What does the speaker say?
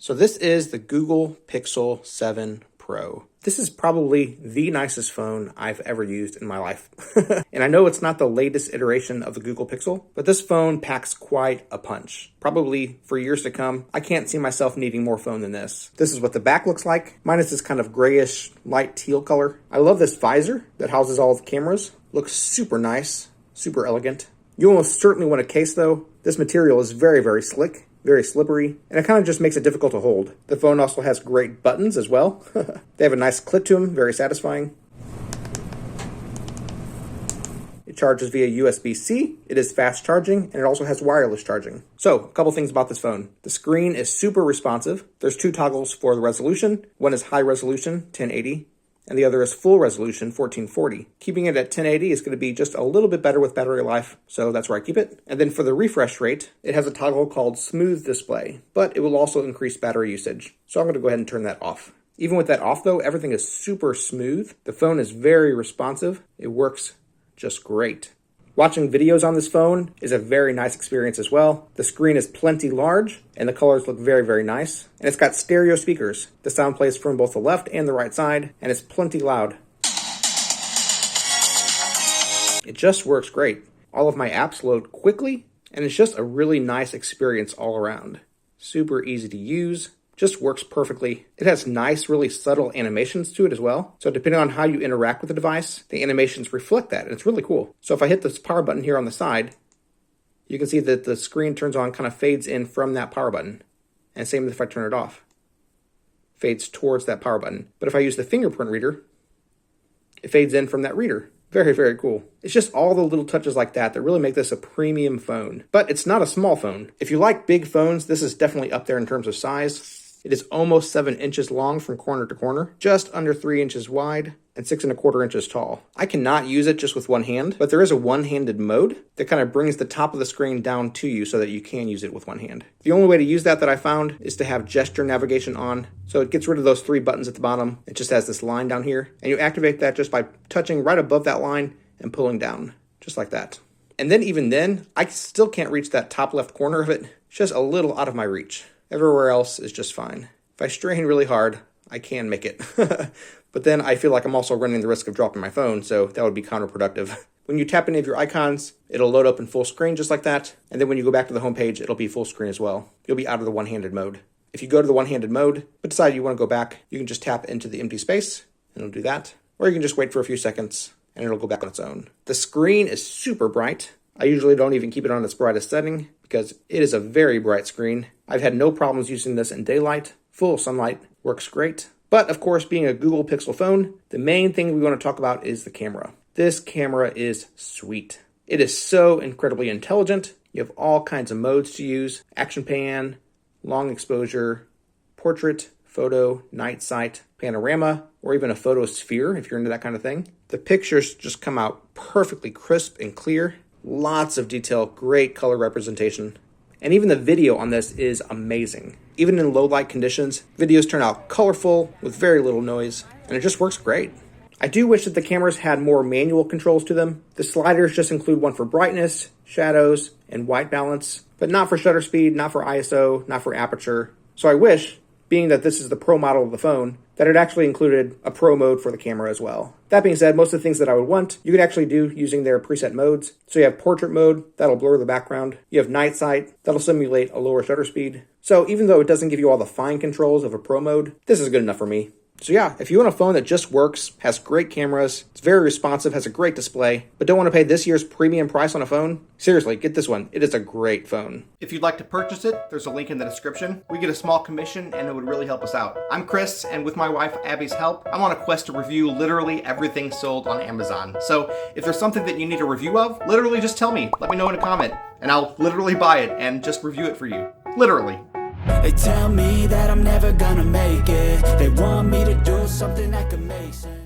So this is the Google Pixel 7 Pro. This is probably the nicest phone I've ever used in my life. And I know it's not the latest iteration of the Google Pixel, but this phone packs quite a punch. Probably for years to come, I can't see myself needing more phone than this. This is what the back looks like. Mine is this kind of grayish, light teal color. I love this visor that houses all of the cameras. Looks super nice, super elegant. You almost certainly want a case though. This material is very, very slick. Very slippery, and it kind of just makes it difficult to hold. The phone also has great buttons as well. They have a nice clip to them, very satisfying. It charges via USB-C, it is fast charging, and it also has wireless charging. So, a couple things about this phone. The screen is super responsive. There's two toggles for the resolution. One is high resolution, 1080, and the other is full resolution, 1440. Keeping it at 1080 is going to be just a little bit better with battery life, so that's where I keep it. And then for the refresh rate, it has a toggle called Smooth Display, but it will also increase battery usage. So I'm going to go ahead and turn that off. Even with that off though, everything is super smooth. The phone is very responsive. It works just great. Watching videos on this phone is a very nice experience as well. The screen is plenty large and the colors look very, very nice. And it's got stereo speakers. The sound plays from both the left and the right side, and it's plenty loud. It just works great. All of my apps load quickly, and it's just a really nice experience all around. Super easy to use. Just works perfectly. It has nice, really subtle animations to it as well. So depending on how you interact with the device, the animations reflect that, and it's really cool. So if I hit this power button here on the side, you can see that the screen turns on, kind of fades in from that power button. And same if I turn it off. Fades towards that power button. But if I use the fingerprint reader, it fades in from that reader. Very, very cool. It's just all the little touches like that that really make this a premium phone. But it's not a small phone. If you like big phones, this is definitely up there in terms of size. It is almost 7 inches long from corner to corner, just under 3 inches wide, and 6¼ inches tall. I cannot use it just with one hand, but there is a one-handed mode that kind of brings the top of the screen down to you so that you can use it with one hand. The only way to use that I found is to have gesture navigation on. So it gets rid of those 3 buttons at the bottom. It just has this line down here, and you activate that just by touching right above that line and pulling down, just like that. And then even then, I still can't reach that top left corner of it. It's just a little out of my reach. Everywhere else is just fine. If I strain really hard, I can make it. But then I feel like I'm also running the risk of dropping my phone, so that would be counterproductive. When you tap any of your icons, it'll load up in full screen just like that. And then when you go back to the home page, it'll be full screen as well. You'll be out of the one-handed mode. If you go to the one-handed mode, but decide you want to go back, you can just tap into the empty space, and it'll do that. Or you can just wait for a few seconds, and it'll go back on its own. The screen is super bright. I usually don't even keep it on its brightest setting because it is a very bright screen. I've had no problems using this in daylight. Full sunlight works great. But of course, being a Google Pixel phone, the main thing we want to talk about is the camera. This camera is sweet. It is so incredibly intelligent. You have all kinds of modes to use. Action pan, long exposure, portrait, photo, night sight, panorama, or even a photosphere if you're into that kind of thing. The pictures just come out perfectly crisp and clear. Lots of detail, great color representation. And even the video on this is amazing. Even in low light conditions, videos turn out colorful with very little noise, and it just works great. I do wish that the cameras had more manual controls to them. The sliders just include one for brightness, shadows, and white balance, but not for shutter speed, not for ISO, not for aperture. So I wish, being that this is the Pro model of the phone, that it actually included a Pro mode for the camera as well. That being said, most of the things that I would want, you could actually do using their preset modes. So you have portrait mode, that'll blur the background. You have night sight, that'll simulate a lower shutter speed. So even though it doesn't give you all the fine controls of a Pro mode, this is good enough for me. So yeah, if you want a phone that just works, has great cameras, it's very responsive, has a great display, but don't want to pay this year's premium price on a phone, seriously, get this one. It is a great phone. If you'd like to purchase it, there's a link in the description. We get a small commission and it would really help us out. I'm Chris, and with my wife Abby's help, I'm on a quest to review literally everything sold on Amazon. So if there's something that you need a review of, literally just tell me. Let me know in a comment, and I'll literally buy it and just review it for you. Literally. They tell me that I'm never gonna make it. They want me to do something that could make sense.